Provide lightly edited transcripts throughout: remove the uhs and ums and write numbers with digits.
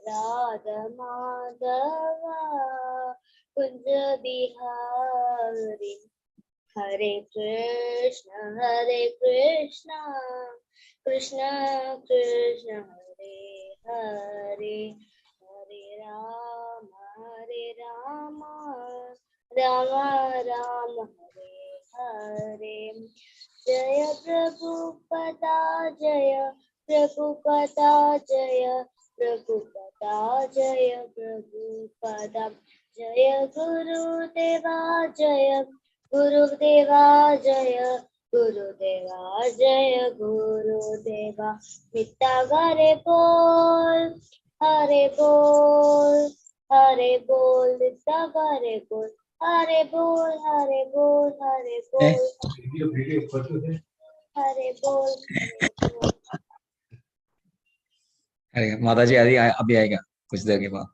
Radha Madhava Kunja Bihari. Hare Krishna, Krishna Krishna, Hare Hare, Hare Rama, Rama Rama, Hare Hare. Jaya Prabhupada, Jaya Prabhupada, Jaya Prabhupada, Jaya Prabhupada, Jaya Gurudeva, Jaya Gurudeva, Jaya Gurudeva, Jaya Gurudeva. Mita Hare Bol, Hare Bol, Hare Bol, Mita Hare Bol, Hare Bol, Hare Bol, Hare Bol, Hare Bol. अरे माता जी अभी आएगा कुछ देर के बाद.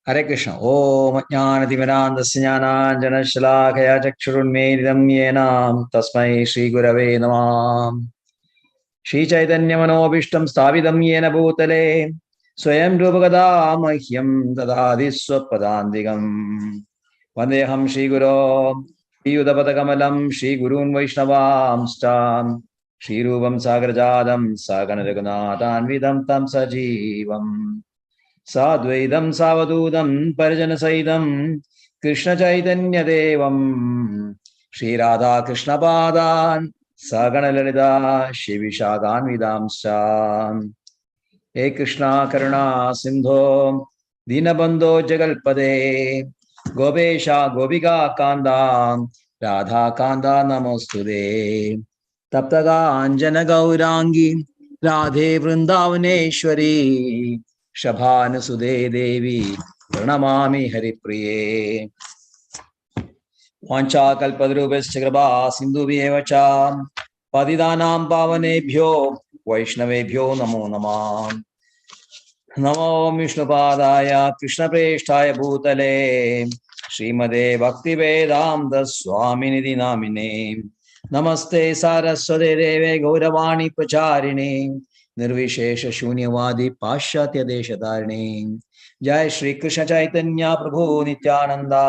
हरे कृष्ण. ओम अज्ञानतिमिरान्धस्य ज्ञानाञ्जनशलाकया चक्षुरुन्मीलितं येन तस्मै श्रीगुरवे नमः. श्रीचैतन्यमनोभीष्टं स्थापितं येन भूतले स्वयं रूपकदा मह्यं ददाति स्वपदान्तिकम्. वन्देऽहं श्रीगुरो श्रीयुतपदकमलं श्रीगुरून् वैष्णवांश्च श्रीरूपं सागरजातं सागररघुनाथान्वितं तं सजीवम् साद्वैतं सावधूतं परिजनसहितं कृष्णचैतन्यदेवं श्रीराधाकृष्णपादान् सगणललिता श्रीविशाखान्वितांश्च. हे कृष्णा करुणा सिन्धो दीनबन्धो जगल्पदे गोपेशा गोपिका कान्दा राधा कान्दा नमोस्तुते. तप्तकाञ्चन गौरांगी राधे वृन्दावनेश्वरी शभानुसुदे देवी प्रणमामि हरिप्रिये. वाञ्छाकल्पतरुभ्यश्च कृपा सिन्धुभ्येव च पतितानां पावनेभ्यो वैष्णवेभ्यो नमो नमः. नमो विष्णुपादाय कृष्णप्रेष्ठाय भूतले श्रीमते भक्तिवेदान्त स्वामिनिधि नामिने. नमस्ते सारस्वते देवे गौरवाणी प्रचारिणे निर्विशेष शून्यवादी पाश्चात्य देशधारिणे. जय श्री कृष्ण चैतन्य प्रभु नित्यानंदा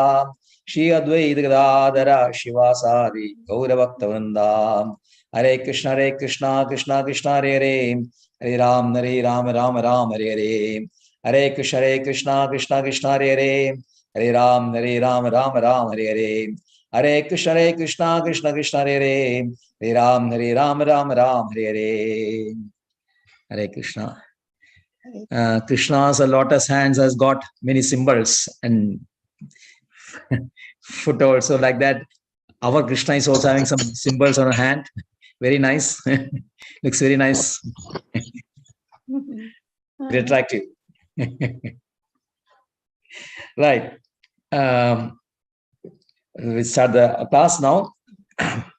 श्री अद्वैत गदाधर शिवासादि गौरभक्तवृंदा. हरे कृष्ण कृष्ण कृष्ण हरे हरे हरे राम राम राम हरे हरे. हरे कृष्ण कृष्ण हरे हरे हरे राम राम हरे हरे. हरे Krishna Krishna Hare Hare Hare Ram Ram Hare Hare. Hare Krishna. Krishna's lotus hands has got many symbols and foot also like that. Our Krishna is also having some symbols on her hand. Very nice. Looks very nice. Very attractive. Right. We start the class now.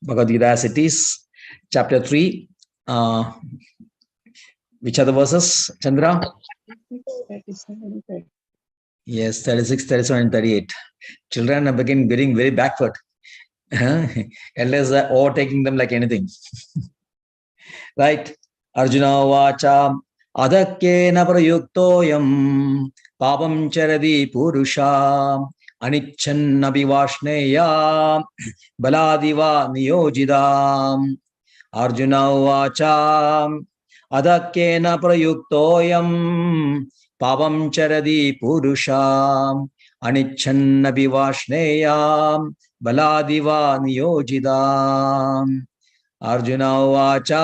Bhagavad Gita as it is. Chapter 3. Which are the verses, Chandra? 37, 38. Yes, 36, 37, and 38. Children are getting very backward. Elders are overtaking them like anything. Right. Arjuna vacha adhakyena prayuktoyam papam charadi purusha anicchannabi vashneya baladiva niyojidam. Arjuna vacha adhakyena prayuktoyam papam charadi purusham anicchannabi vashneyam baladiva niyojidam. Arjuna vacha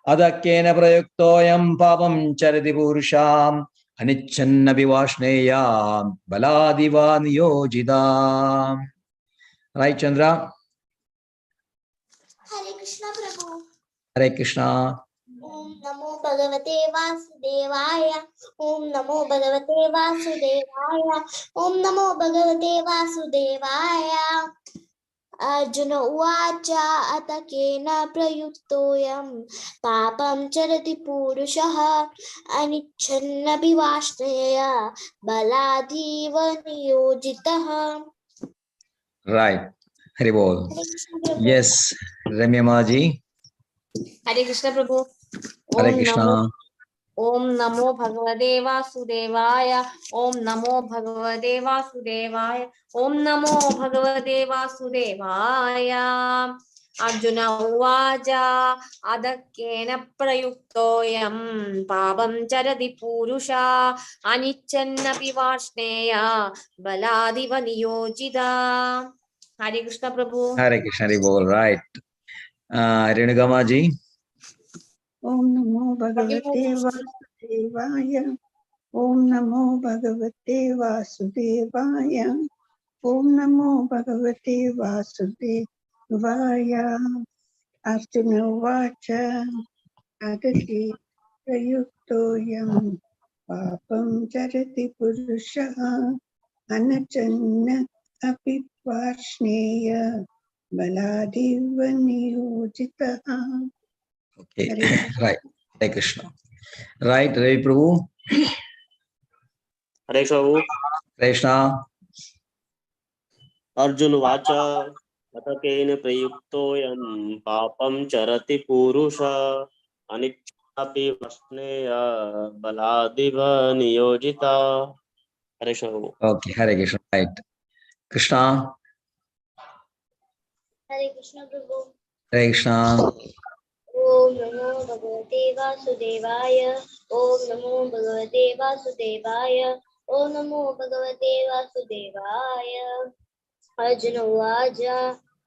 adhakyena prayuktoyam papam charadi purusham anicchannabi vashneyam baladiva niyojidam. Right, Chandra? Hare Krishna Prabhu. Hare Krishna. Om Namo Bhagavate Vasudevaya. Om Namo Bhagavate Vasudevaya. Om Namo Bhagavate Vasudevaya. Arjuna Uvacha Atakena Prayuktoyam Papam Charati Purushaha Anichanna Bhivashneya Baladhiva Niyojitaha. Right. Hari Bol. Yes, Ramya Maji. Hare Krishna Prabhu. Hare Krishna. Om Namo Bhagavate Vasudevaya. Om Namo Bhagavate Vasudevaya. Om Namo Bhagavate Vasudevaya. Arjuna Uvaja Adakena Prayuktoyam Pabam Charati Purusha Anichannapi Varsneya Baladiva Niyojita. Hare Krishna Prabhu. Hare Krishna. Hare Bol. Right. Renugama ji. Om Namo Bhagavate Vasudevaya. Om Namo Bhagavate Vasudevaya. Om Namo Bhagavate Vasudevaya. Arjuna Vacha Adati Prayuktoyam Papam Charati Purusha Anachanna Api Varshneya Baladiva Niyojitaha. Okay. Hare Right. Hare Krishna. Right. Ravi Prabhu. Hare Krishna Krishna. Arjun watch अथ केन प्रयुक्तोऽयं पापं चरति पुरुष अनिच्छापि वष्णेय बलादिव नियोजिता हरे Krishna Okay. Hare Krishna. Right. Krishna. Hare Krishna Prabhu. Hare Krishna. Om Namo Bhagavate Vasudevaya. Om Namo Bhagavate Vasudevaya. Om Namo Bhagavate Vasudevaya. Arjuna Vaja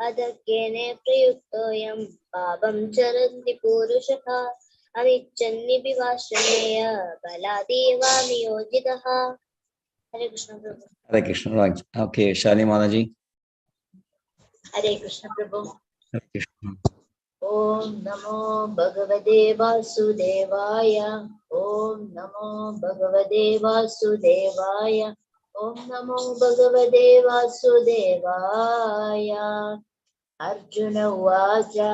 Adakene Prayuktoyam Babam Charanti Purushaka Anichanni Vivashaneya Baladeva Niyojitaha. Hare Krishna Prabhu. Hare Krishna. Right. Okay. Shali Manaji. Hare Krishna Prabhu. Hare Krishna. Om Namo Bhagavate Vasudevaya. Om Namo Bhagavate Vasudevaya. Om Namo Bhagavate Vasudevaya. Arjuna Uvacha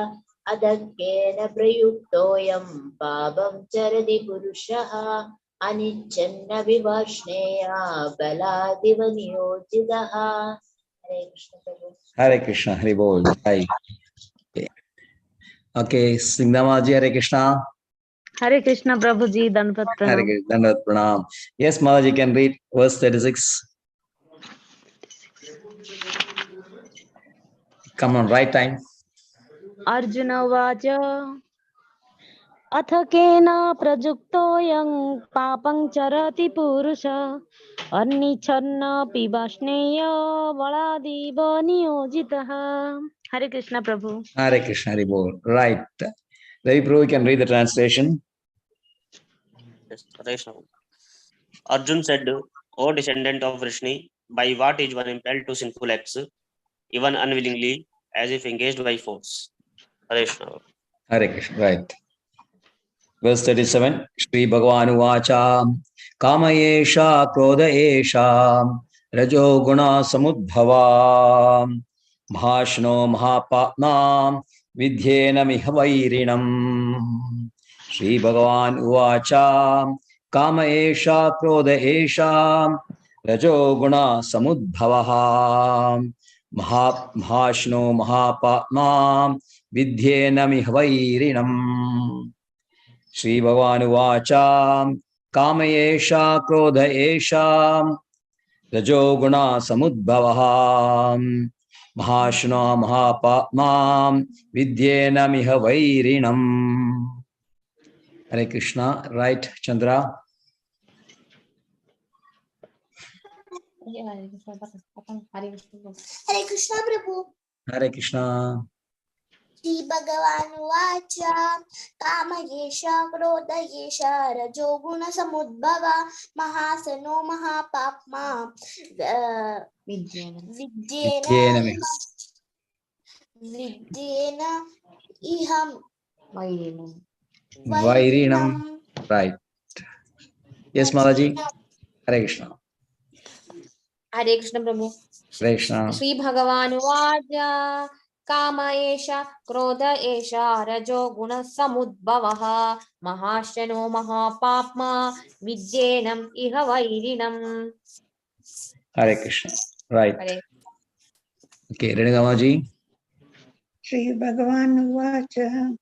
Adakena Prayuktoyam Babam Charadi Purushaha Anichanna Vivashneya Baladiva Niyojitaha. Hare Krishna Prabhu. Hare Krishna. Hare Bol. Right. Okay. Okay. Singdamaji. Hare Krishna. Hare Krishna Prabhuji, Dandavat Hare Pranam. Krishna. Dandavat Pranam. Yes, Mataji can read verse 36. Come on, right time. Arjuna Vaja अथ केन प्रयुक्तोऽयं पापं चरति पुरुष अन्निच्छन्नपि Varshneya बलादिव नियोजितः. Hare Krishna Prabhu. Hare Krishna. Hare Bol. Right. Ravi Prabhu, you can read the translation. Yes, Hare Krishna Arjun said, O descendant of Vrishni, by what is one impelled to sinful acts, even unwillingly, as if engaged by force? Hare Krishna. Hare Krishna. Right. Verse 37. Shri Bhagavan Uvacha Kamayesha Krodha Esha Rajo Guna Samudbhava Bhashno Mahapatma Vidhyena Mihavairinam. Shri Bhagavan Uvacha Kamayesha Krodha Esha Rajo Guna Samudbhava Bhashno Mahapatma Vidhyena Mihavairinam. Shri Bhagavan Uvacha Kamayesha Krodha Esha Rajo Guna Samudbhava Mahashna Mahapatma Vidyena Miha Vairinam. Hare Krishna. Right, Chandra? Hare Krishna Prabhu. Hare Krishna. Shri Bhagavan Vacha Kamayesha Krodayesha Rajoguna Samudbhava Mahasano Mahapapma Vidyena Vidyena Iham Vairinam. Right. Yes, Mataji. Hare Krishna. Hare Krishna Prabhu. Hare Krishna. Shri Bhagavan Vaja Kama Esha Krodha Esha Rajo Guna Samudbhavaha Mahashano Mahapapma Vidyenam Iha Vairinam. Hare Krishna. Right. Hare. Okay, Renugamaji. Shri Bhagavan Vacha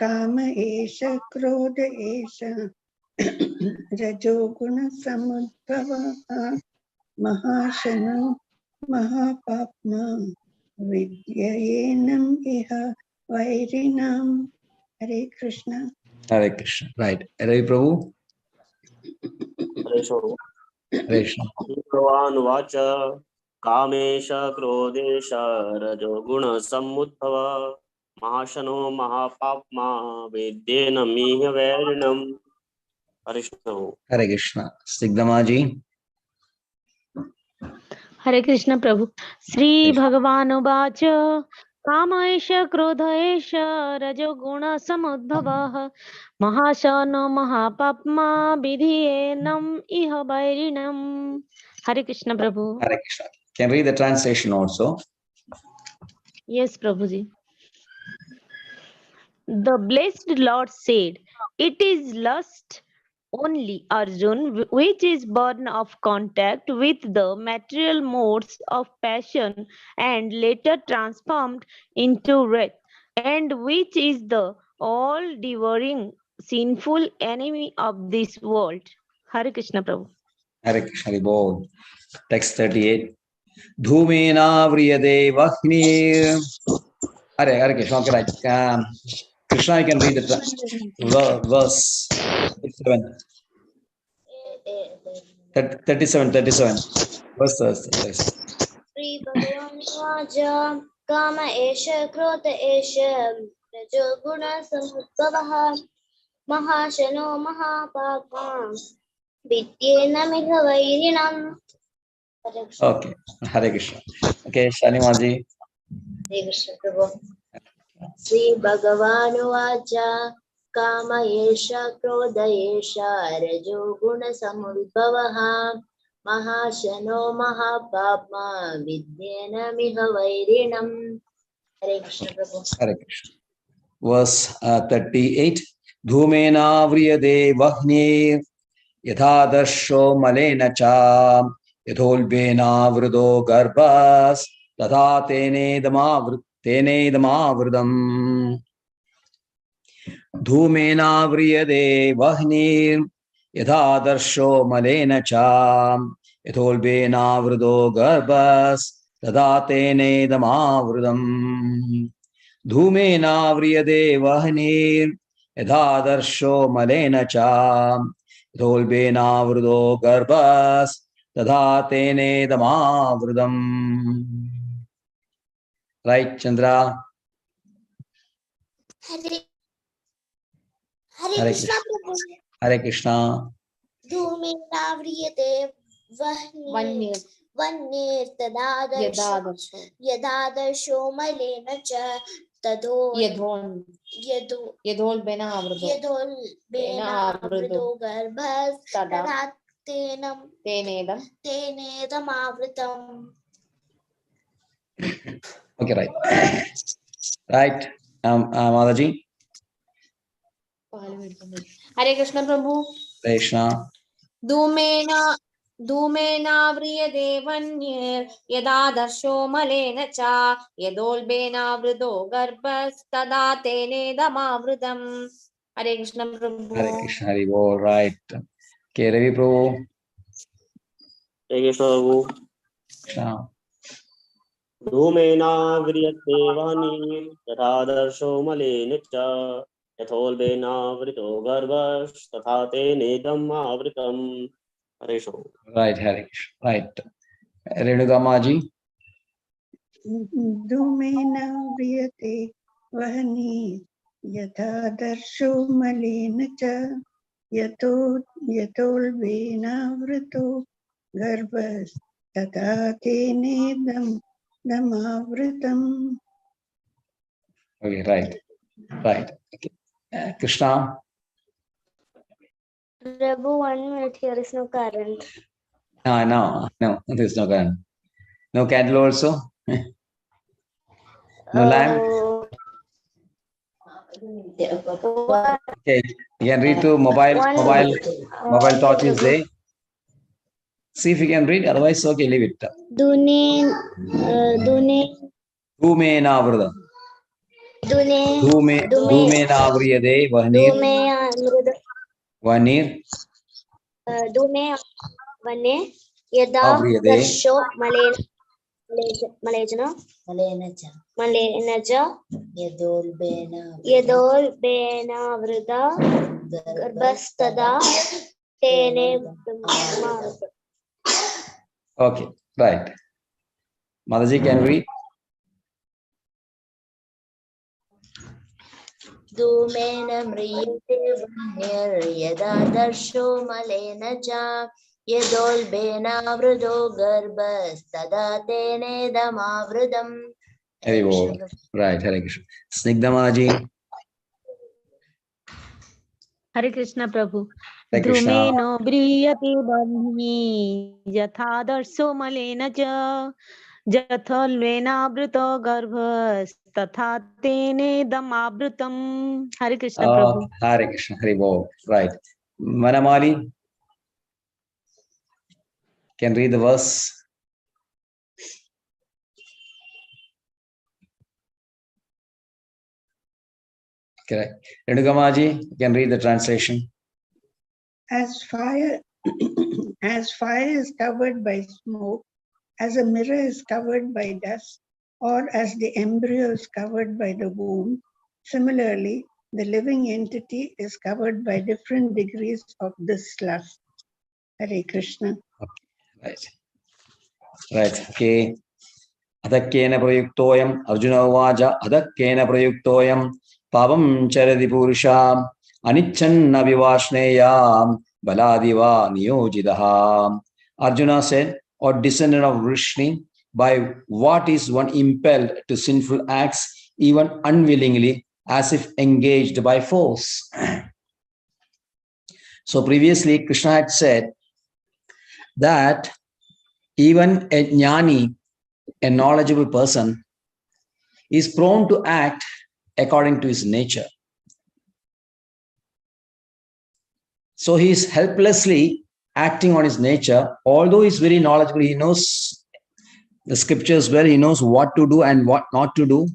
काम एष क्रोध एष रजोगुण समुद्भवः महाशनो महापाप्मा विद्ययेनम् इह वैरिणाम्. हरे Krishna. Hare Krishna. Right. Ravi Prabhu. Hare Krishna. Bhagavan Vacha Kamesha Krodesha Rajoguna Samudbhava Mahashano Mahapapma Vidyena Miha Varinam. Hare Hare Krishna. Stigdamaji. हरे कृष्ण प्रभु. श्री भगवान उवाच काम एष क्रोध एष रजोगुण समुद्भवः महाशन महापाप्मा विधियेनम् इह वैरिणम्. हरे कृष्ण प्रभु. Hare Krishna. Can read the translation also. Yes, Prabhuji. The blessed Lord said, "It is lust only, Arjun, which is born of contact with the material modes of passion and later transformed into wrath, and which is the all-devouring sinful enemy of this world." Hare Krishna Prabhu. Hare Krishna. Hare Text 38. Dhumena vriyade vahni. Hare Krishna. Okay, right. Krishna, you can read the verse 37. 37. Verse 37. Shri Bhagavan Vaja Kama Esha Krota Esha Rajoguna Samudbhavaha Mahashano Mahapapam Vidyena Miha Vairinam. Okay. Hare Krishna. Okay, Shanimaji. Hare Krishna Prabhu. Shri Bhagavan Vaja Kama Esha Krodha Esha Rajoguna Samudbhavaha Mahashano Mahapapma Vidyena Miha Vairinam. Hare Krishna Prabhu. Hare Krishna. Verse 38. Dhumena vriyade vahni yadhadarsho malena cha yadholbena vrido garbhas tadha tene damavridam. Dhumena vriyade vahni yadhadarsho malena cha yadholbena vrido garbhas tadha tene damavridam. Dhumena vriyade vahni yadhadarsho malena cha yadholbena vrido garbhas tadha tene damavridam. Right, Chandra? Hare Krishna Prabhu. Hare Krishna. Dhumena vriyate vannir tadadarsho malena cha yadhol bena avrudo garbhas tadha tenedam avritam. Okay, right. Right, Madaji. Hare Krishna Prabhu. Krishna. धूमेना व्रियते वह्निर् यदादर्शो मलेन च यदोल्बेनावृतो गर्भस्तदा तेनेदमावृतम्. Hare Krishna Prabhu. Hare Krishna. Hare Bol. Right. Okay, Ravi Prabhu. Krishna. Dhumena vriyate vani yadhadarsho malena cha yatholbena vrito garbhas tatha tenedam avritam. Hare Krishna. Right, Hare Krishna. Right. Renugamaji. धूमेन व्रियते वह्नि यथादर्शो मलेन च यतोल्बेनावृतो गर्भस्तथा तेनेदमावृतम्. Okay, right. Right. Okay. Krishna. Prabhu, 1 minute, here is no current. No, there's no current. No candle also? No lamp? Okay, you can read to mobile torch is there. See if you can read, otherwise, okay, leave it. Dhumena Dhumena vrida. Dhumena vriyate vanir. Vanir. Dhume vane yada Avriyate. darsho malejana yadol bena vrida garbhastada tene dhammarta. Okay, right. Mataji, can we? Dhumena mriyate vanir yada darsho malena cha yadol bena vrido garbhastada tene dhammartam. Very well. Right, Hare Krishna. Snigdha Mataji. Hare Krishna Prabhu. Hare Krishna. Drumeno briyate bandhi yatha darso malena cha jathalvena brito garbhas tatha tene damabrutam. Hare Krishna Prabhu. Hare Krishna. Hare Bol. Right. Manamali. Can read the verse. Correct. Renugamaji, you can read the translation. As fire, as fire is covered by smoke, as a mirror is covered by dust, or as the embryo is covered by the womb, similarly, the living entity is covered by different degrees of this lust. Hare Krishna. Right. Right. Okay. Adhakkena prayuktoyam Arjuna uvaja adhakkena prayuktoyam pavam charadi purusham anichanna vivashneyam baladiva niyojidaham. Arjuna said, or descendant of Vrishni, by what is one impelled to sinful acts, even unwillingly, as if engaged by force? So previously, Krishna had said that even a jnani, a knowledgeable person, is prone to act according to his nature. So he is helplessly acting on his nature, although he's very knowledgeable. He knows the scriptures well, he knows what to do and what not to do.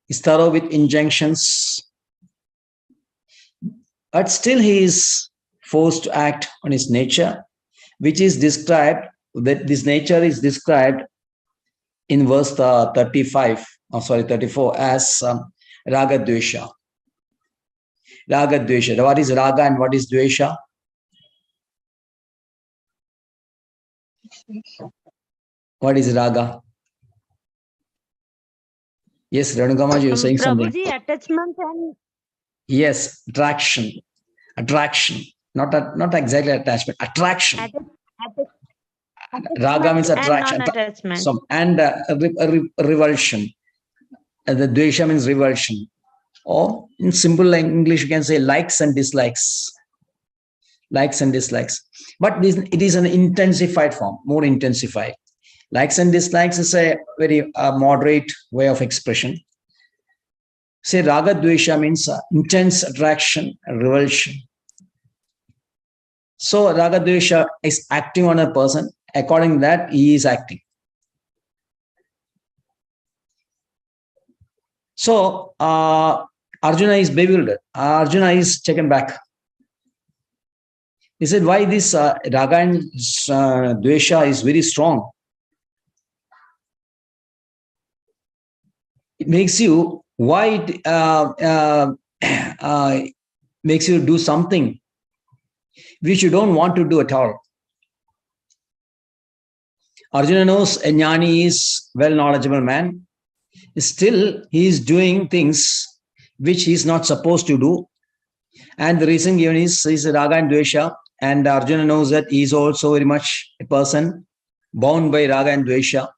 He's thorough with injunctions, but still he is forced to act on his nature, which is described, that this nature is described in verse 34 as raga dvesha. Raga dvesha. What is raga and what is dvesha? What is raga? Yes, Ranugamaji, you're saying something. Prabhuji, attachment and Yes, attraction. Not exactly attachment. Attraction. Raga means attraction. And non-attachment. Revulsion. The dvesha means revulsion. Or in simple English, you can say likes and dislikes. Likes and dislikes. But it is an intensified form, more intensified. Likes and dislikes is a very moderate way of expression. Say raga dvesha means intense attraction and revulsion. So raga dvesha is acting on a person. According to that, he is acting. So Arjuna is bewildered. Arjuna is taken back. He said, why this raga and dvesha is very strong? It makes you, why it makes you do something which you don't want to do at all. Arjuna knows a jnani is well knowledgeable man. Still, he is doing things which he is not supposed to do. And the reason given is raga and dvesha. And Arjuna knows that he is also very much a person bound by raga and dvesha.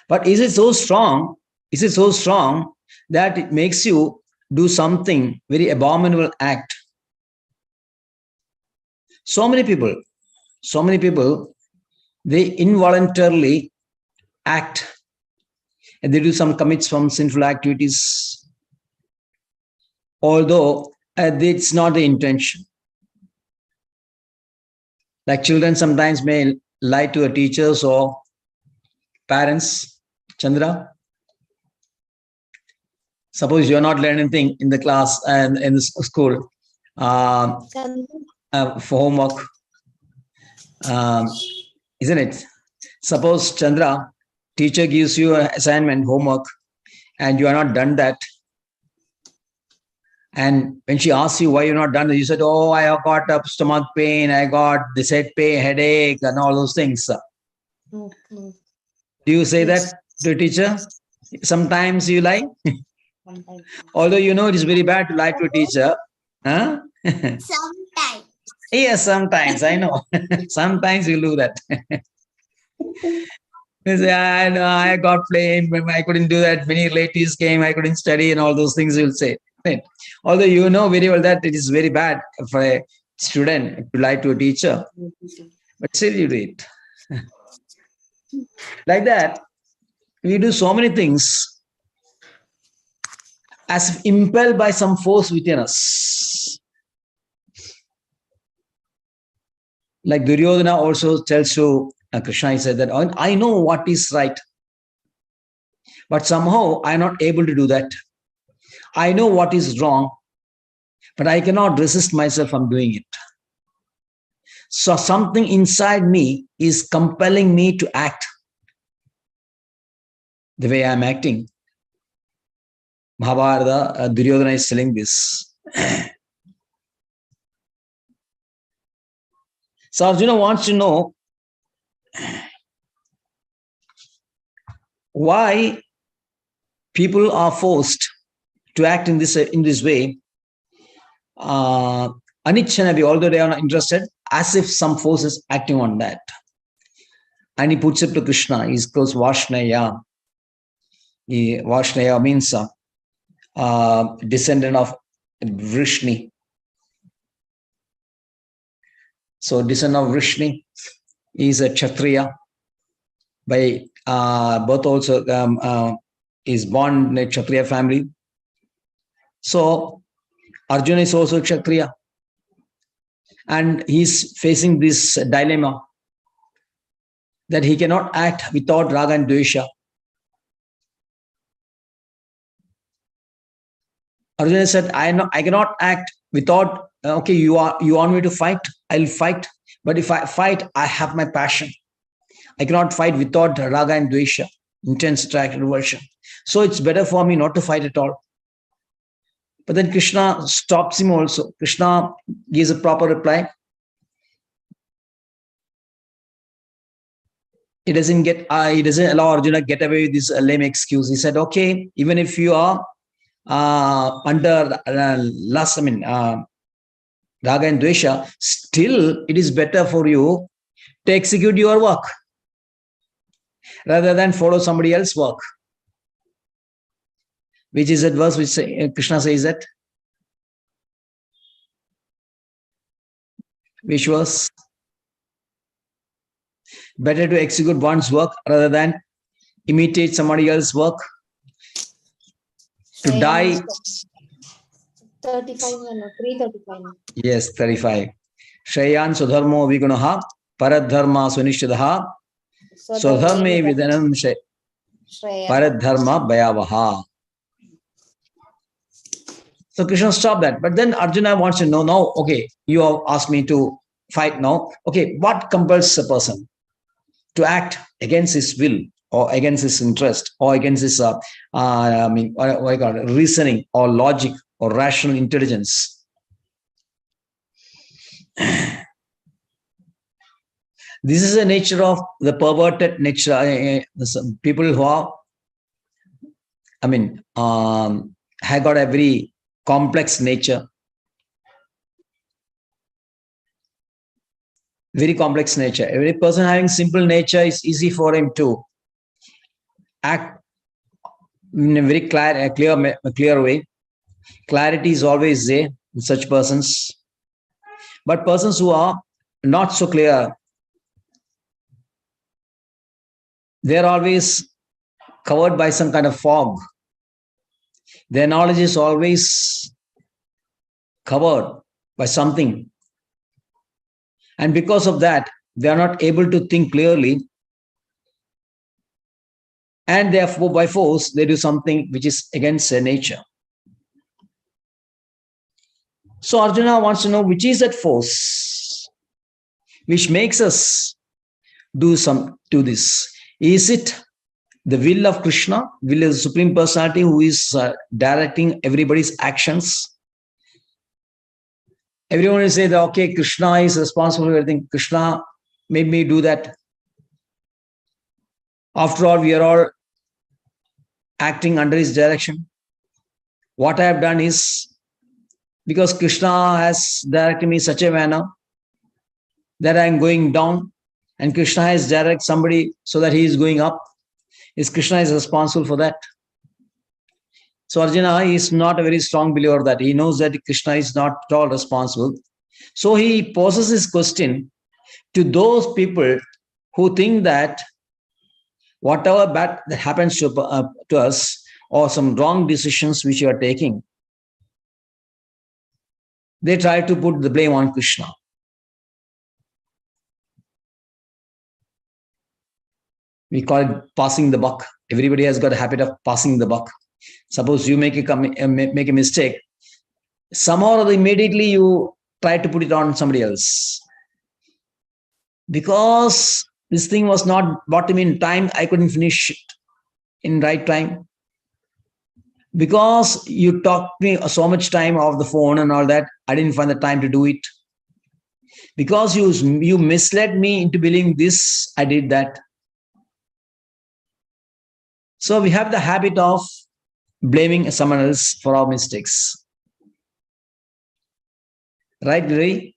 But is it so strong? Is it so strong that it makes you do something very abominable act? So many people, they involuntarily act and they do commit some sinful activities, although it's not the intention. Like children sometimes may lie to their teachers or parents. Chandra? Suppose you are not learning anything in the class and in the school for homework, isn't it? Suppose Chandra, teacher gives you an assignment, homework, and you are not done that. And when she asks you why you're not done it, you said, oh, I have got a stomach pain, I got this head pain, headache, and all those things. Okay. Do you say that to a teacher? Sometimes you lie. Although you know it is very bad to lie to a teacher. Huh? Sometimes. Yes, sometimes, I know. Sometimes you do that. You say, I got blamed, I couldn't do that. Many relatives came, I couldn't study, and all those things you'll say. Right? Although you know very well that it is very bad for a student to lie to a teacher, but still you do it. Like that, we do so many things as if impelled by some force within us. Like Duryodhana also tells to Krishna, he said that I know what is right, but somehow I'm not able to do that. I know what is wrong, but I cannot resist myself from doing it. So something inside me is compelling me to act the way I'm acting. Mahabharata, Duryodhana is telling this. So Arjuna wants to know why people are forced to act in this way. Anichanavi, although they are not interested, as if some force is acting on that. And he puts it to Krishna. He calls Vashnaya. Vashnaya means descendant of Vrishni. So descendant of Vrishni is a Kshatriya. By birth also is born in a Kshatriya family. So Arjuna is also Kshatriya. And he's facing this dilemma that he cannot act without raga and dvesha. Arjuna said, I cannot act without, okay, you want me to fight, I'll fight. But if I fight, I have my passion. I cannot fight without raga and dvesha, intense attraction, revulsion. So it's better for me not to fight at all. But then Krishna stops him also. Krishna gives a proper reply. He doesn't allow Arjuna to get away with this lame excuse. He said, okay, even if you are under raga and dvesha, still it is better for you to execute your work rather than follow somebody else's work. Which is that verse which Krishna says that? Which was better to execute one's work rather than imitate somebody else's work. To die. 35, 335. Yes, 35. Shreyan swadharmo vigunaha paradharma sunishchadaha swadharme vidanam paradharma bhayavaha. So Krishna stopped that. But then Arjuna wants to know now, okay, you have asked me to fight now. Okay, what compels a person to act against his will or against his interest or against his reasoning or logic or rational intelligence? This is the nature of the perverted nature. People who are, have got a very complex nature. Very complex nature. Every person having simple nature is easy for him to act in a very clear way. Clarity is always there in such persons. But persons who are not so clear, they're always covered by some kind of fog. Their knowledge is always covered by something. And because of that, they are not able to think clearly. and therefore by force they do something which is against their nature. So Arjuna wants to know which is that force which makes us do this. Is it the will of Krishna, will of the Supreme Personality who is directing everybody's actions? Everyone will say that, okay, Krishna is responsible for everything. Krishna made me do that. After all, we are all acting under his direction. What I have done is because Krishna has directed me in such a manner that I am going down, and Krishna has directed somebody so that he is going up. Is Krishna is responsible for that? So Arjuna is not a very strong believer that he knows that Krishna is not at all responsible. So he poses this question to those people who think that whatever bad that happens to us, or some wrong decisions which you are taking, they try to put the blame on Krishna. We call it passing the buck. Everybody has got a habit of passing the buck. Suppose you make a mistake, somehow or other immediately you try to put it on somebody else. Because this thing was not brought to me in time, I couldn't finish it in right time. Because you talked me so much time off the phone and all that, I didn't find the time to do it. Because you misled me into believing this, I did that. So we have the habit of blaming someone else for our mistakes. Right, Larry?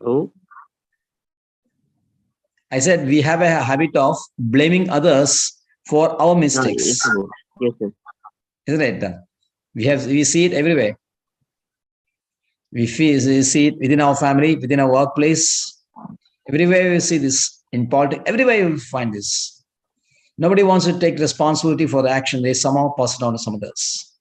Oh, I said we have a habit of blaming others for our mistakes. yes, Prabhu. Yes. Isn't it? We see it everywhere. We see it within our family, within our workplace. Everywhere we see this. In politics, everywhere you will find this. Nobody wants to take responsibility for the action. They somehow pass it on to someone else.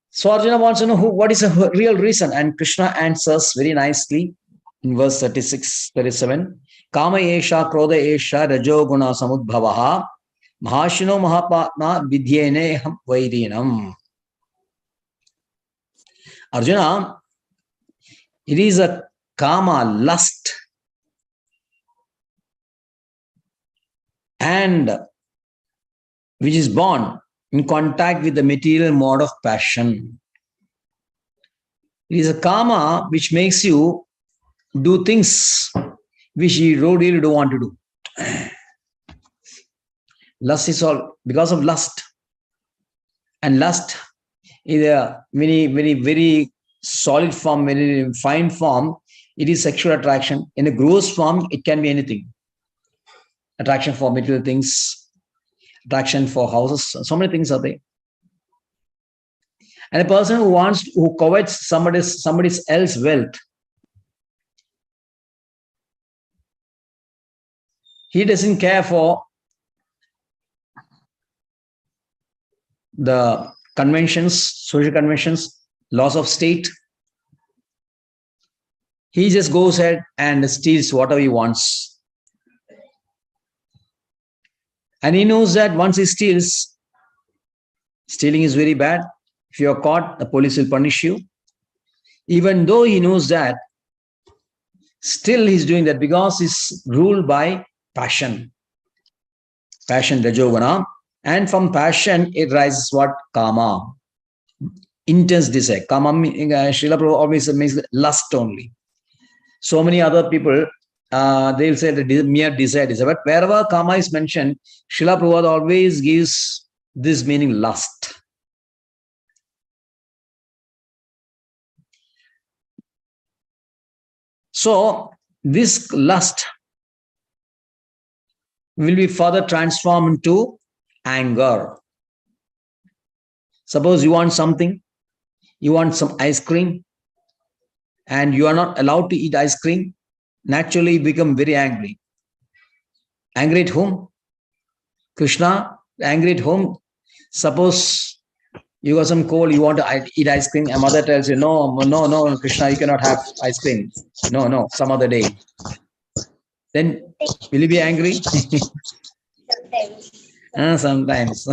So Arjuna wants to know what is the real reason, and Krishna answers very nicely in verse 36-37. Kama esha krodha esha rajo guna samudbhavaha mahashino mahapatma vidyeneham vairinam. Arjuna, it is a kama, lust, and which is born in contact with the material mode of passion. It is a karma which makes you do things which you really don't want to do. Lust is all because of lust. And lust is a very solid form, very fine form. It is sexual attraction. In a gross form, it can be anything. Attraction for material things, attraction for houses, so many things are there. And a person who covets somebody else's wealth, he doesn't care for the conventions, social conventions, laws of state. He just goes ahead and steals whatever he wants. And he knows that once he steals, stealing is very bad. If you are caught, the police will punish you. Even though he knows that, still he's doing that because he's ruled by passion. Passion, rajogana. And from passion, it rises what? Kama. Intense desire. Kama, Srila Prabhupada always makes lust only. So many other people, they'll say that mere desire. But wherever kama is mentioned, Srila Prabhupada always gives this meaning lust. So this lust will be further transformed into anger. Suppose you want something, you want some ice cream, and you are not allowed to eat ice cream, naturally you become very angry. Angry at whom? Krishna. Angry at whom? Suppose you got some cold, you want to eat ice cream, and mother tells you, no, Krishna, you cannot have ice cream. No, some other day. then will you be angry? Sometimes.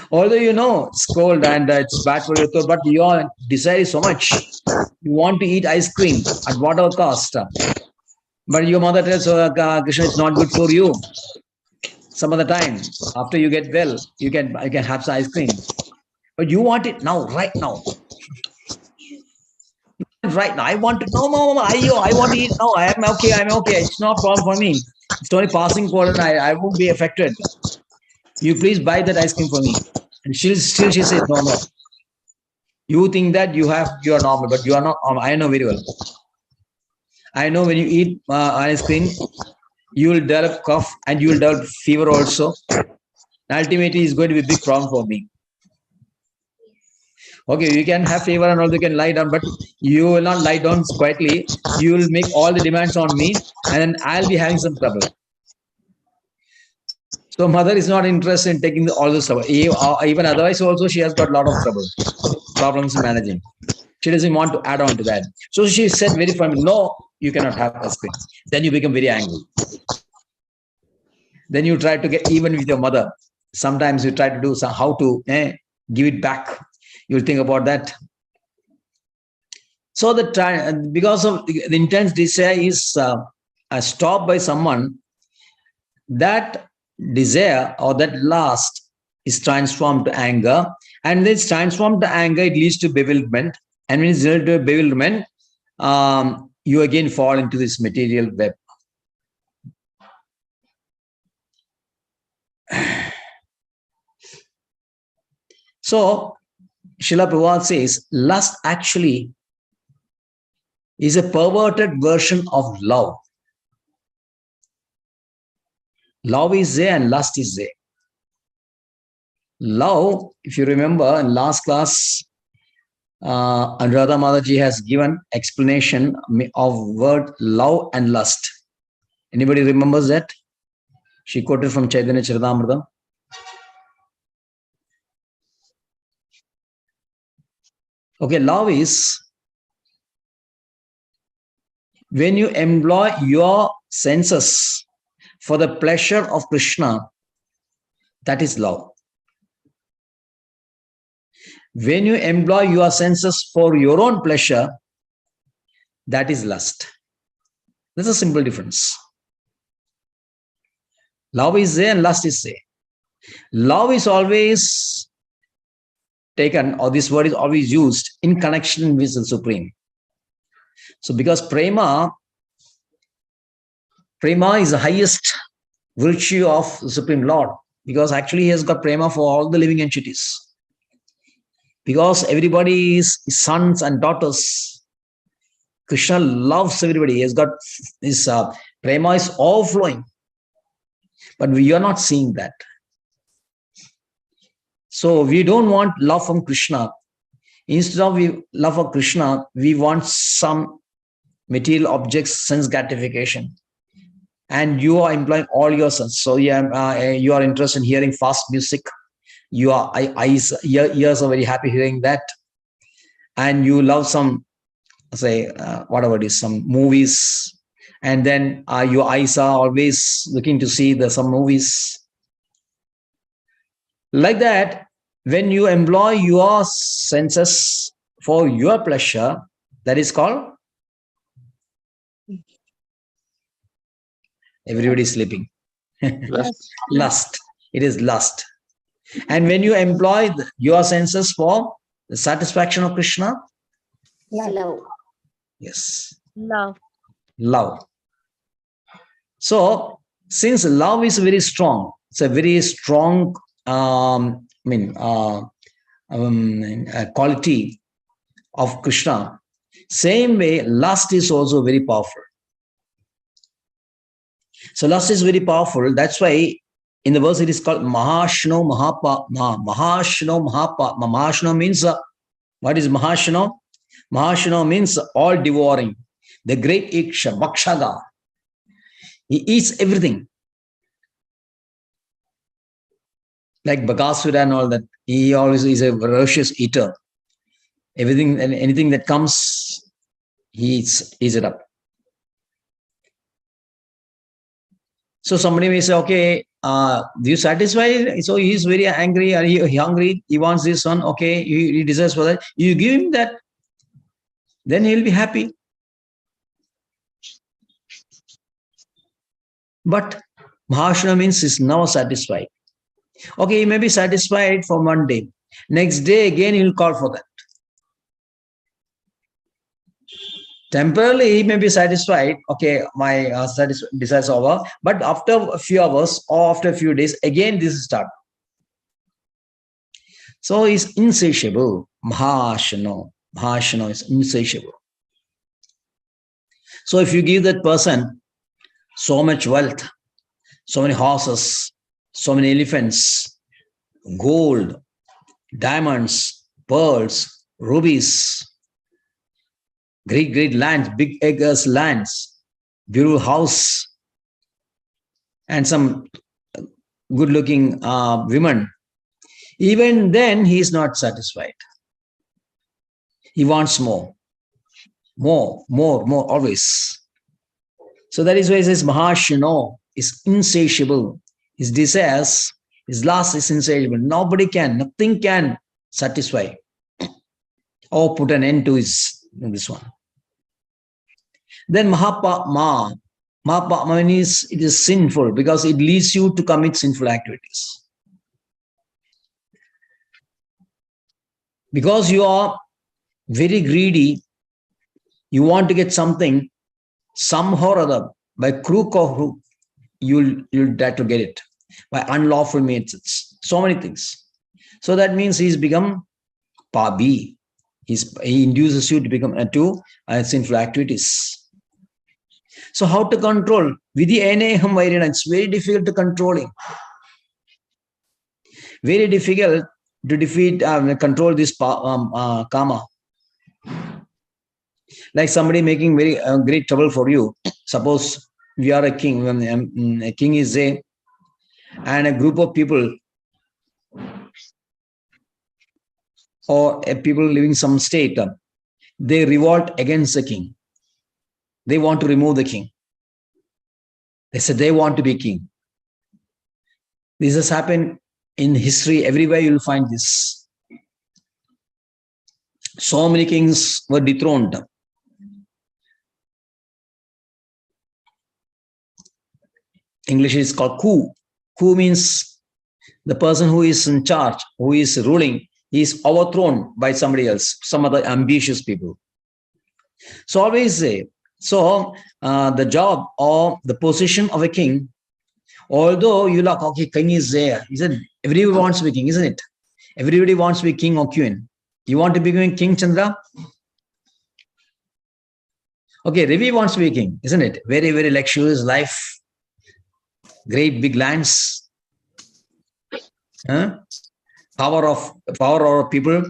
Although you know it's cold and it's bad for your throat, but your desire is so much. You want to eat ice cream at whatever cost. But your mother tells, Krishna, it's not good for you. Some other time, after you get well, you can have some ice cream. But you want it now, right now. Right now. I want to, no, mama, I want to eat now. I'm okay. It's not a problem for me. It's only passing cold and I won't be affected. You please buy that ice cream for me. And she says, no. You think that you are normal, but you are not. I know very well. I know when you eat ice cream, you will develop cough and you will develop fever also. Ultimately, it's going to be a big problem for me. Okay, you can have fever and also you can lie down, but you will not lie down quietly. You will make all the demands on me, and then I'll be having some trouble. So mother is not interested in taking all this trouble. Even otherwise, also she has got a lot of problems in managing. She doesn't want to add on to that. So she said very firmly, no, you cannot have ice cream. Then you become very angry. Then you try to get even with your mother. Sometimes you try to do how to give it back. You'll think about that. So because of the intense desire is stopped by someone, that desire or that lust is transformed to anger. And when it's transformed to anger, it leads to bewilderment. And when it's led to bewilderment, you again fall into this material web. So, Srila Prabhupada says, lust actually is a perverted version of love. Love is there and lust is there. Love, if you remember in last class, Anuradha Mataji has given explanation of word love and lust. Anybody remembers that? She quoted from Chaitanya Charitamrita. Okay, love is when you employ your senses for the pleasure of Krishna, that is love. When you employ your senses for your own pleasure, that is lust. There's a simple difference. Love is there and lust is there. Love is always taken, or this word is always used in connection with the Supreme. So because prema is the highest virtue of the Supreme Lord, because actually he has got prema for all the living entities. Because everybody is his sons and daughters. Krishna loves everybody. He has got his prema is overflowing. But we are not seeing that. So we don't want love from Krishna. Instead of love for Krishna, we want some material objects, sense gratification. And you are employing all your sense. So you are interested in hearing fast music. Your ears are very happy hearing that. And you love some, say, whatever it is, some movies. And then your eyes are always looking to see some movies. Like that, when you employ your senses for your pleasure, that is called everybody is sleeping. Lust. It is lust. And when you employ your senses for the satisfaction of Krishna, Love. yes, Love. So since love is very strong, it's a very strong quality of Krishna. Same way, lust is also very powerful. So lust is very powerful. That's why in the verse it is called Mahashno Mahapa. Mahashno Mahapa. Mahashno means what is Mahashno? Mahashno means all devouring. The great Iksha, Bhakshaga. He eats everything. Like Bakasura and all that. He always is a voracious eater. Everything and anything that comes, he eats it up. So somebody may say, okay, do you satisfied? So he is very angry or he hungry. He wants this one. Okay, he desires for that. You give him that, then he'll be happy. But Mahashana means is never satisfied. Okay, he may be satisfied for one day. Next day again he'll call for that. Temporarily he may be satisfied. Okay, my desires over. But after a few hours or after a few days, again this will start. So he's insatiable. Mahashana is insatiable. So if you give that person so much wealth, so many horses, so many elephants, gold, diamonds, pearls, rubies, great lands, big acres lands, beautiful house, and some good-looking women, even then he is not satisfied. He wants more, always. So that is why it says Mahashano is insatiable. His desires, his lust is insatiable. Nothing can satisfy or put an end to this one. Then Mahapama means it is sinful because it leads you to commit sinful activities. Because you are very greedy, you want to get something, somehow or other, by crook or hook, you'll try to get it by unlawful means. So many things. So that means he's become pabi. He induces you to become sinful activities. So how to control? Vidhi eneham vairana. It's very difficult to control him. Very difficult to control this kama. Like somebody making very great trouble for you. Suppose we are a king. A king is there, and a group of people or people living some state, they revolt against the king. They want to remove the king. They said they want to be king. This has happened in history. Everywhere you'll find this. So many kings were dethroned. English is called coup. Coup means the person who is in charge, who is ruling, is overthrown by somebody else, some other ambitious people. So always say, the job or the position of a king, although you look, okay, king is there. He said, everybody wants to be king, isn't it? Everybody wants to be king or queen. You want to be King Chandra? Okay, Ravi wants to be king, isn't it? Very, very luxurious life. Great big lands. Power of people.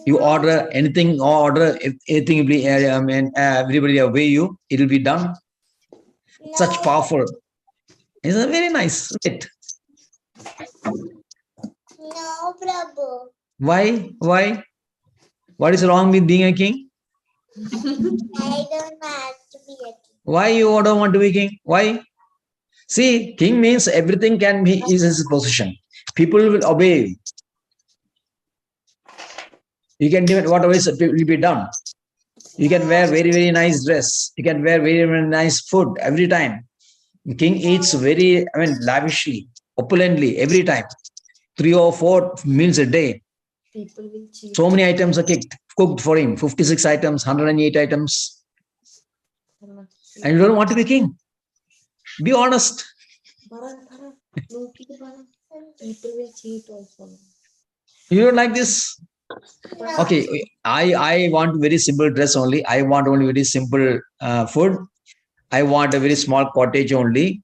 You order anything, everybody obey you, it will be done. No. Such powerful. Isn't it very nice? Right? No, Prabhu. Why? What is wrong with being a king? I don't want to be a king. Why you don't want to be king? Why? See, king means everything is his position. People will obey. You can do whatever will be done. You can wear very, very nice dress. You can wear very, very nice food every time. The king eats lavishly, opulently every time. 3 or 4 meals a day. People will cheat. So many items are cooked for him. 56 items, 108 items. And you don't want to be king. Be honest. People will cheat also. You don't like this? Okay, I want very simple dress only. I want only very simple food. I want a very small cottage only,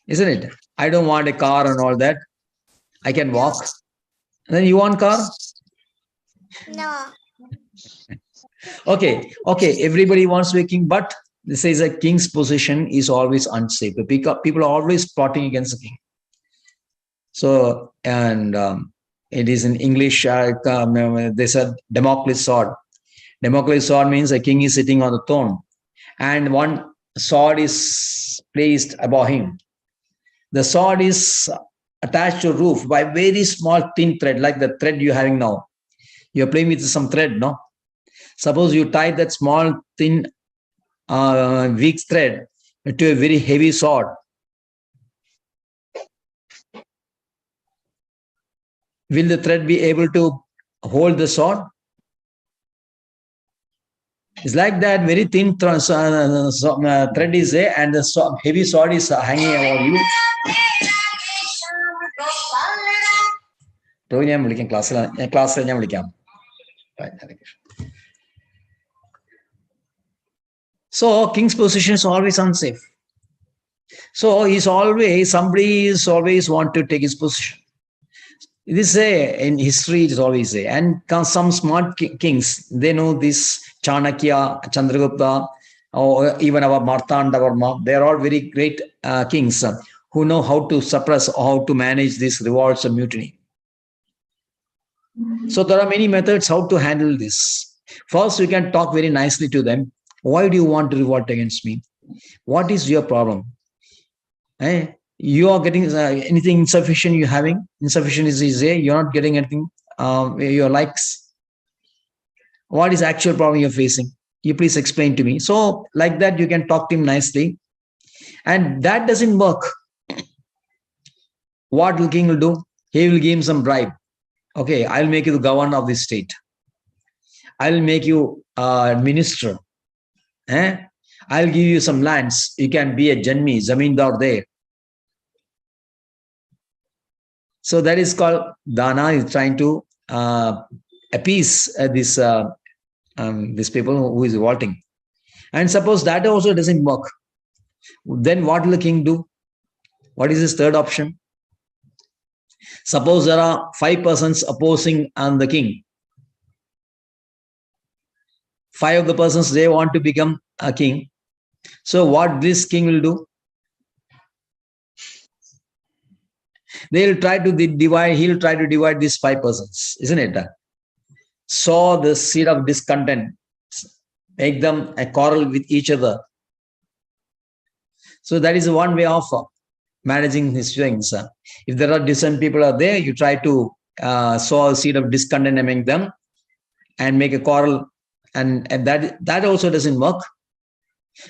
isn't it? I don't want a car and all that. I can walk. And then you want car? No. Okay. Everybody wants to be king, but this is a king's position is always unsafe. People are always plotting against the king. So, and it is in English, they said Damocles sword. Damocles sword means a king is sitting on the throne. And one sword is placed above him. The sword is attached to a roof by very small thin thread, like the thread you're having now. You're playing with some thread, no? Suppose you tie that small thin weak thread to a very heavy sword. Will the thread be able to hold the sword? It's like that very thin thread is there and the heavy sword is hanging above you. So king's position is always unsafe. So somebody is always want to take his position. It is in history, it is always and some smart kings, they know this Chanakya, Chandragupta, or even our Martanda Varma, they are all very great kings who know how to suppress or how to manage these revolts and mutiny. So there are many methods how to handle this. First, you can talk very nicely to them. Why do you want to revolt against me? What is your problem? You are getting anything insufficient you're having? Insufficient is there. You're not getting anything, your likes. What is actual problem you're facing? You please explain to me. So like that, you can talk to him nicely. And that doesn't work. What the king will do? He will give him some bribe. Okay, I'll make you the governor of this state. I'll make you a minister. I'll give you some lands. You can be a janmi, zamindar there. So that is called Dana is trying to appease this people who is revolting. And suppose that also doesn't work. Then what will the king do? What is his third option? Suppose there are 5 persons opposing the king. 5 of the persons, they want to become a king. So what this king will do? They'll try to divide, he'll try to divide these 5 persons, isn't it? Sow the seed of discontent, make them a quarrel with each other. So that is one way of managing his things. If there are different people are there, you try to sow a seed of discontent among them and make a quarrel, and that also doesn't work.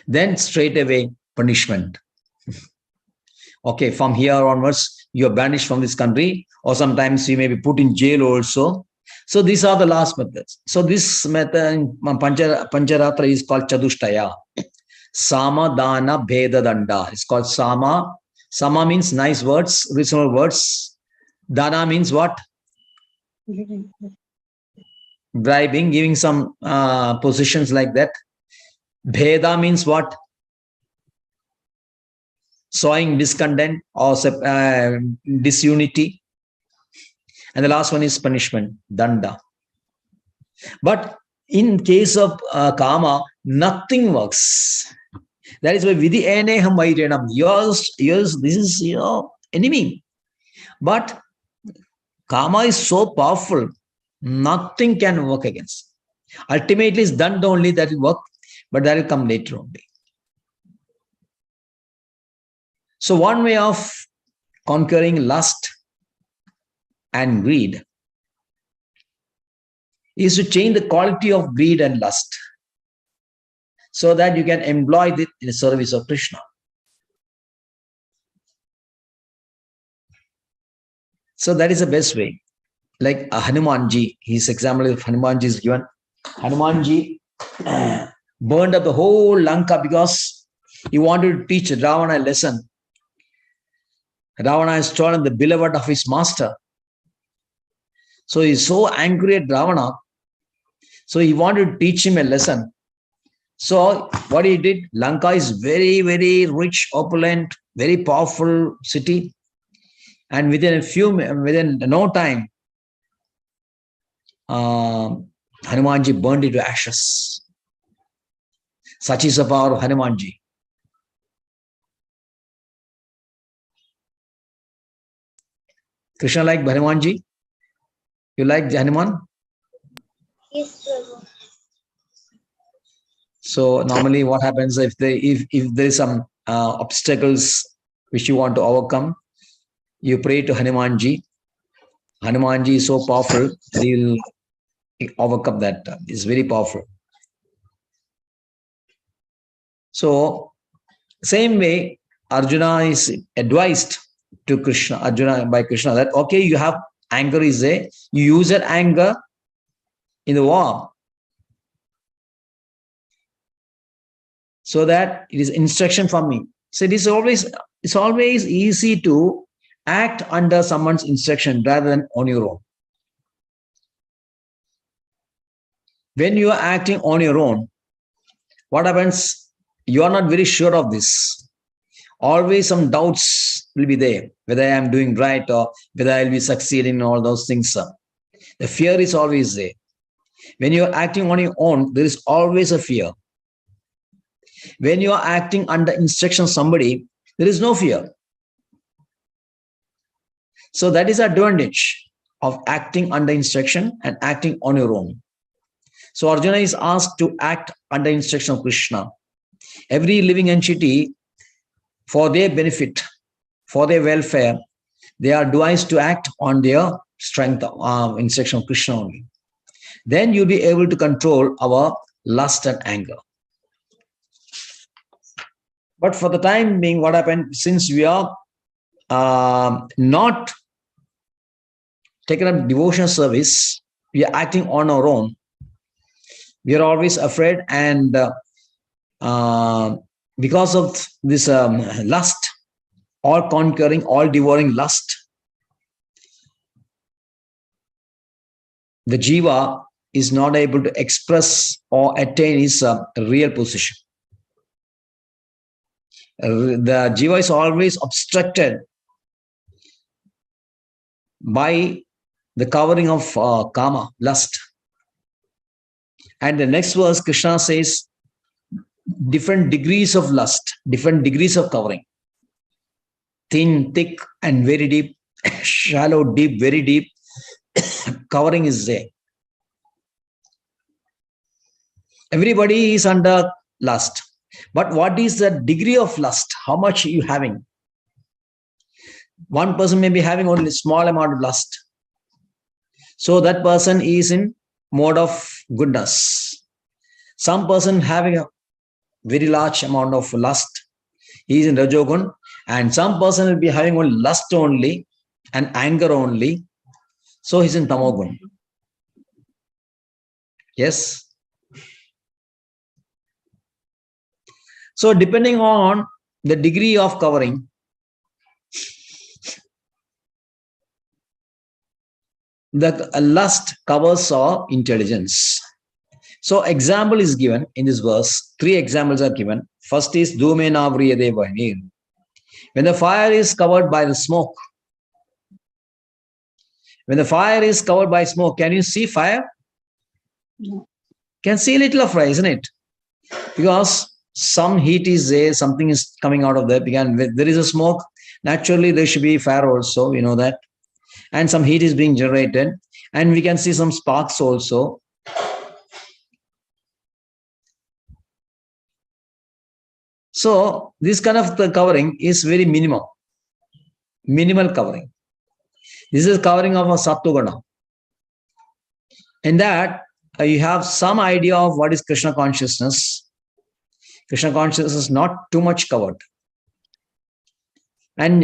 Then straight away punishment. Okay, from here onwards, you are banished from this country, or sometimes you may be put in jail also. So these are the last methods. So this method in Pancharatra is called Chadushtaya. Sama, Dana, Bheda, Danda. It's called Sama. Sama means nice words, reasonable words. Dana means what? Bribing, giving some positions like that. Bheda means what? Sowing discontent or disunity. And the last one is punishment, danda. But in case of karma, nothing works. That is why vidhi eneham vairenam. Yours, this is your enemy. But karma is so powerful, nothing can work against. Ultimately, it's done only that will work, but that will come later only. So one way of conquering lust and greed is to change the quality of greed and lust so that you can employ it in the service of Krishna. So that is the best way. Like Hanumanji, his example of Hanumanji is given. Hanumanji burned up the whole Lanka because he wanted to teach Ravana a lesson. Ravana has stolen the beloved of his master. So he's so angry at Ravana. So he wanted to teach him a lesson. So what he did, Lanka is very, very rich, opulent, very powerful city. And within no time, Hanumanji burned it to ashes. Such is the power of Hanumanji. Krishna like Hanumanji? You like Hanuman? Yes, Prabhu. So normally what happens if there is some obstacles which you want to overcome, you pray to Hanumanji. Hanumanji is so powerful that he will overcome that. It's very powerful. So same way, Arjuna is advised to Krishna, Arjuna by Krishna, that okay, you have anger is there, you use that anger in the war, so that it is instruction from me. So it's always easy to act under someone's instruction rather than on your own. When you are acting on your own, what happens? You are not very sure of this. Always some doubts will be there, whether I am doing right or whether I will be succeeding in all those things. The fear is always there. When you are acting on your own, there is always a fear. When you are acting under instruction of somebody, there is no fear. So that is the advantage of acting under instruction and acting on your own. So Arjuna is asked to act under instruction of Krishna. Every living entity, for their benefit, for their welfare, they are advised to act on their strength, instruction of Krishna only. Then you'll be able to control our lust and anger. But for the time being, what happened, since we are not taking up devotional service, we are acting on our own. We are always afraid, and because of this lust, all conquering, all devouring lust, the jiva is not able to express or attain his real position. The jiva is always obstructed by the covering of kama, lust. And the next verse, Krishna says, different degrees of lust, different degrees of covering. Thin, thick, and very deep, shallow, deep, very deep. Covering is there. Everybody is under lust. But what is the degree of lust? How much are you having? One person may be having only a small amount of lust. So that person is in mode of goodness. Some person having a very large amount of lust, he is in Rajogun, and some person will be having only lust only and anger only, so he's in Tamogun. Yes. So depending on the degree of covering, the lust covers our intelligence. So example is given in this verse. 3 examples are given. First is Dhumena vriyate vahnir. When the fire is covered by the smoke. When the fire is covered by smoke, can you see fire? No. Can see a little of fire, isn't it? Because some heat is there, something is coming out of there. There is a smoke. Naturally, there should be fire also, we know that. And some heat is being generated. And we can see some sparks also. So this kind of the covering is very minimal covering. This is covering of a Sattva-guna. In that, you have some idea of what is Krishna consciousness. Krishna consciousness is not too much covered. And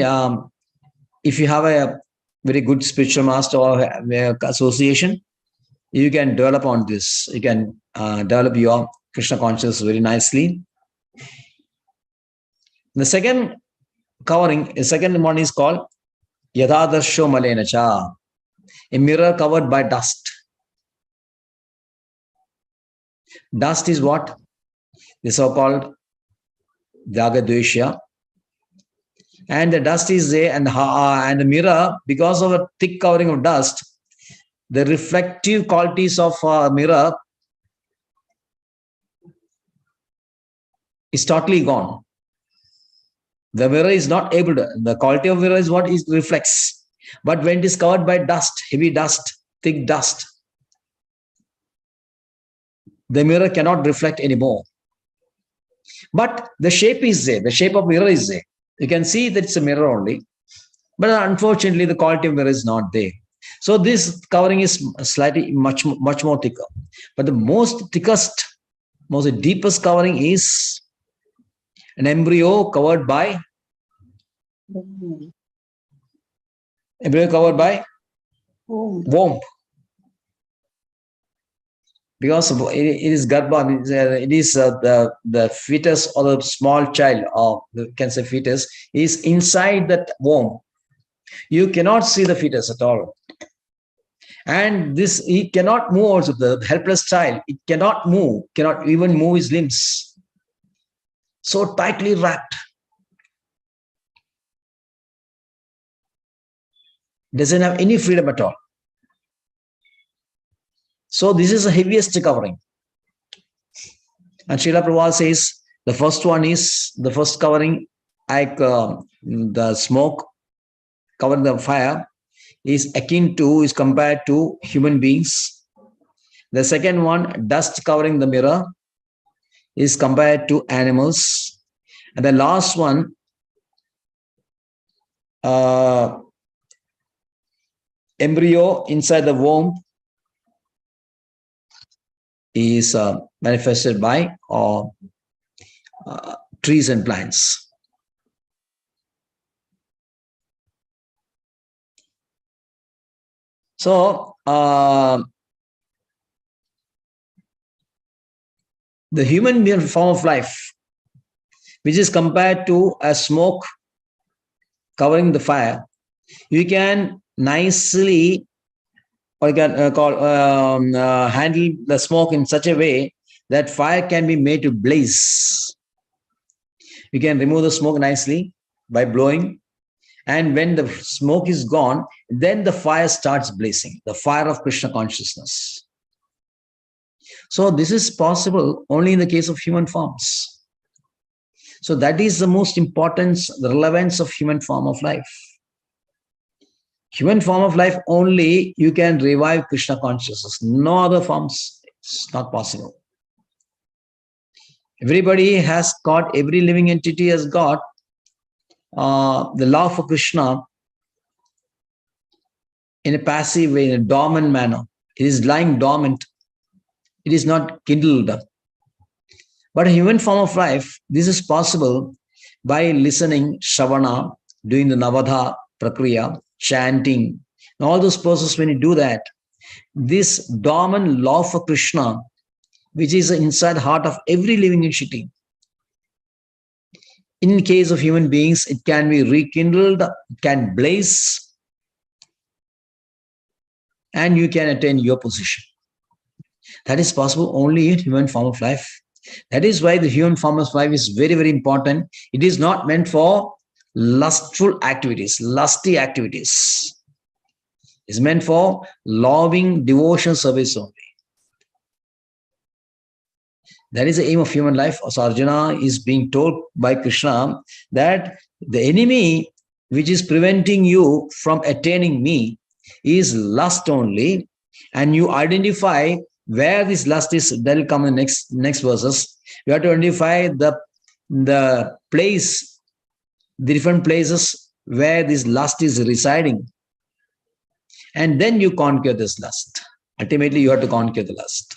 if you have a very good spiritual master or association, you can develop on this. You can develop your Krishna consciousness very nicely. The second covering, the second one is called Yadadarsho Malenacha, a mirror covered by dust. Dust is what? The so-called Dagadveshya. And the dust is there, and the mirror, because of a thick covering of dust, the reflective qualities of a mirror is totally gone. The mirror is not able to, the quality of mirror is what it reflects. But when it is covered by dust, heavy dust, thick dust, the mirror cannot reflect anymore. But the shape is there. The shape of mirror is there. You can see that it's a mirror only. But unfortunately, the quality of mirror is not there. So this covering is slightly much more thicker. But the most deepest covering is an embryo covered by Womb. womb. Because it is garbha, it is the fetus or the small child, or you can say fetus, is inside that womb. You cannot see the fetus at all. And this, he cannot move also, the helpless child, it cannot move, cannot even move his limbs. So tightly wrapped. Doesn't have any freedom at all. So this is the heaviest covering. And Srila Prabhupada says the first covering, like the smoke covering the fire, is compared to human beings. The second one, dust covering the mirror, is compared to animals. And the last one, embryo inside the womb, is manifested by trees and plants. So the human form of life, which is compared to a smoke covering the fire, you can nicely, or you can handle the smoke in such a way that fire can be made to blaze. You can remove the smoke nicely by blowing, and when the smoke is gone, then the fire starts blazing, the fire of Krishna consciousness. So this is possible only in the case of human forms. So that is the most important, the relevance of human form of life. Human form of life only you can revive Krishna consciousness. No other forms, it's not possible. Everybody has got, every living entity has got the love for Krishna in a passive way, in a dormant manner. It is lying dormant. It is not kindled. But a human form of life, this is possible by listening, Shravana, doing the Navadha Prakriya, chanting, and all those processes. When you do that, this dormant love for Krishna, which is inside the heart of every living entity, in case of human beings, it can be rekindled, it can blaze, and you can attain your position. That is possible only in human form of life. That is why the human form of life is very, very important. It is not meant for lustful activities, lusty activities. It's meant for loving devotion service only. That is the aim of human life. So Arjuna is being told by Krishna that the enemy which is preventing you from attaining me is lust only, and you identify where this lust is. That will come in the next verses. You have to identify the place, the different places where this lust is residing, and then you conquer this lust. Ultimately, you have to conquer the lust.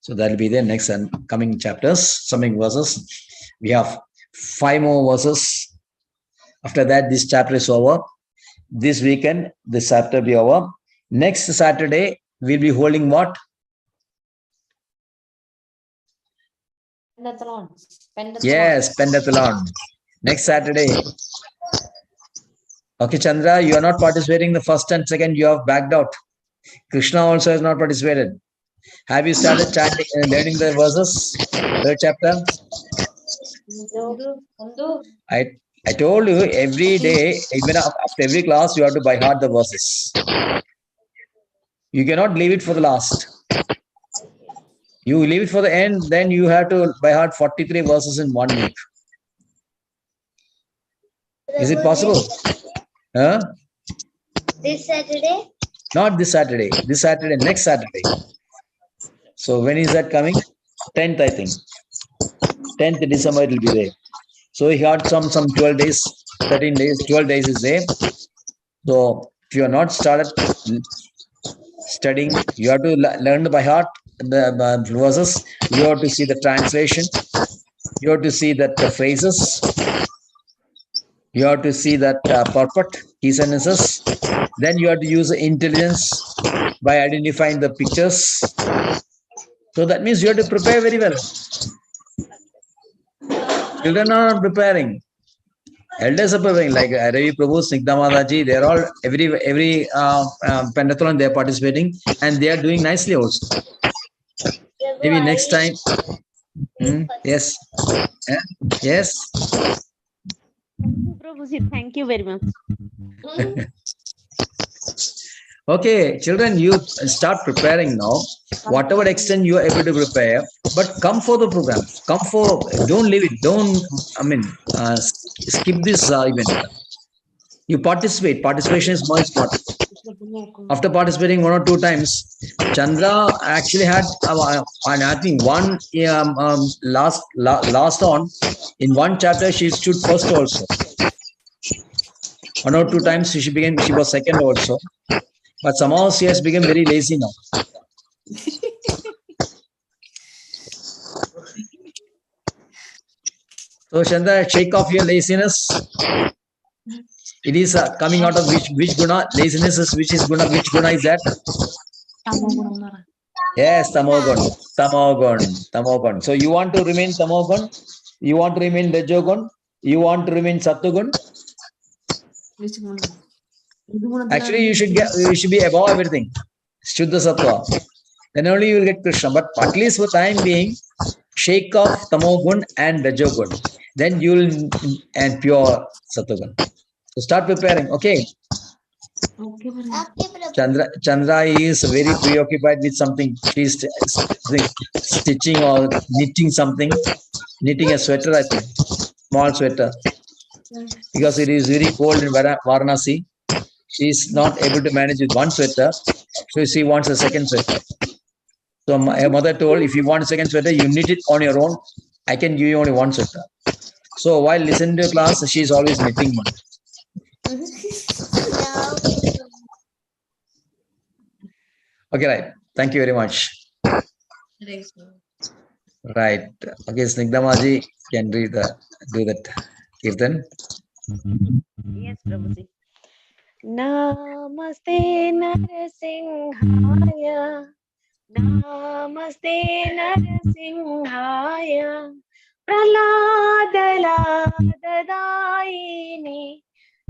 So that will be the next and coming chapters, coming verses. We have 5 more verses. After that, this chapter is over. This weekend, this chapter will be over. Next Saturday, we'll be holding what? Pentathlon. Yes, pentathlon. Next Saturday. Okay, Chandra, you are not participating the first and second. You have backed out. Krishna also has not participated. Have you started chanting and learning the verses? Third chapter. I told you every day, even after every class, you have to by heart the verses. You cannot leave it for the last. You leave it for the end, then you have to by heart 43 verses in 1 week. Is it possible? Huh? This Saturday? Not this Saturday. This Saturday, next Saturday. So when is that coming? 10th, I think. 10th December it will be there. So he had some 12 days, 13 days, 12 days is there. So if you are not started studying, you have to learn by heart the verses. You have to see the translation. You have to see that the phrases. You have to see that purport, key sentences. Then you have to use intelligence by identifying the pictures. So that means you have to prepare very well. Children are not preparing. Elders are preparing, like Ravi Prabhu, Snigdha Mataji, they're all, every pentathlon they're participating and they are doing nicely also. Maybe next time. Yes. Yes. Thank you, Prabhuji. Thank you very much. Okay, children, you start preparing now. Whatever extent you are able to prepare, but come for the program. Come for, don't leave it. Don't, skip this event. You participate. Participation is more important. After participating 1 or 2 times, Chandra actually had, I think one last on in one chapter she stood first also. 1 or 2 times she was second also. But somehow she has become very lazy now. So Chandra, shake off your laziness. It is coming out of which guna? Laziness is which guna is that? Yes, tamogun. Tamogun. So you want to remain tamogun? You want to remain rajogun? You want to remain sattugun? Actually, you should be above everything. Shuddha sattva. Then only you will get Krishna. But at least for time being, shake off tamogun and rajogun. Then you will and pure sattugun. So start preparing. Okay. Chandra is very preoccupied with something. She's stitching or knitting something. Knitting a sweater, I think. Small sweater. Because it is very cold in Varanasi. She is not able to manage with one sweater. So she wants a second sweater. So my mother told, if you want a second sweater, you knit it on your own. I can give you only one sweater. So while listening to class, she is always knitting one. Okay, right. Thank you very much. Right. Okay, Snigdha Maji can do that Kirtan. Yes, Prabhuji. Namaste Narasimhaya. Namaste Narasimhaya. Praladadayini.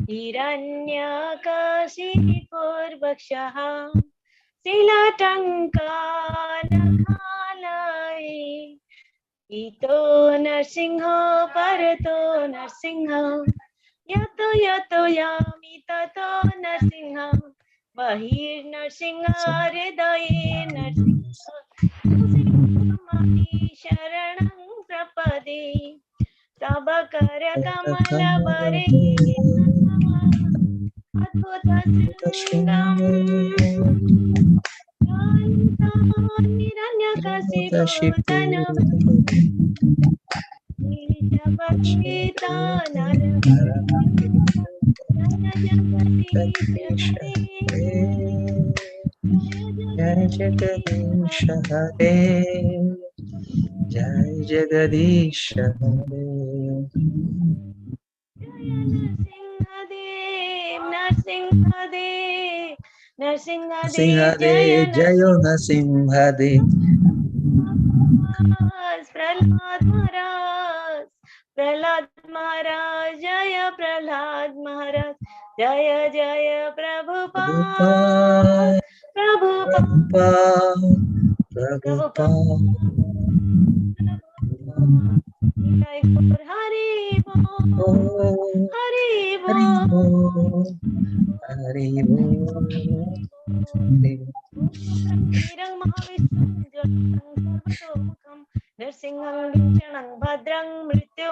Hiranyakashipurvakshaha. Silatankanakhalai. Ito Narsimha Parato Narsimha. Yato yato yami tato Narsimha. Bahir Narsimha Hridaye Narsimha. Mani Sharanam Prapade. Tabakara Kamala Bare. Adbhuta Sringam. Hiranyakasipu Tanam. Jai Jagadish Hare. Narsingadev, Jayo Narsingadev. Prahlad Maharaj, Jaya Prahlad Maharaj, Jaya Jaya Prabhupada, Prabhupada. Hari Bol, Hari Bol, Hari Bol. Virang Mahavishnu Narsingham Vinchanang Bhadrang Mrityu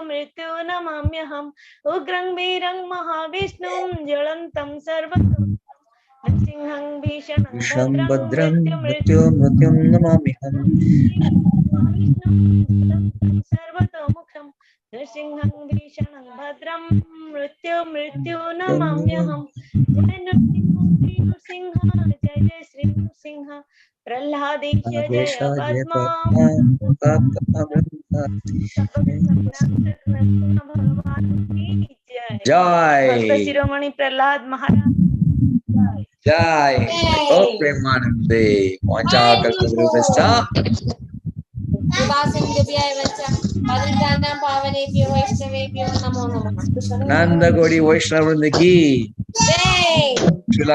Namamyaham Ugrang Virang Mahavishnum Jalantam Sarvatam Narsingham Vishanang Bhadrang Mrityu Namamyaham Sarvatam नृसिंहं भीषणं भद्रं मृत्यु नमाम्यहम्। जय नृसिंह जय जय श्री नृसिंह। प्रह्लादेश जय पद्मा भगवान की जय। भक्त शिरोमणि प्रहलाद महाराज जय। ओम प्रेमानंदे वाञ्छाकल्पतरुभ्यश्च पावनेभ्यो वैष्णवेभ्यो नमो नमः। नंद गौड़ी वैष्णव वृंद की जय।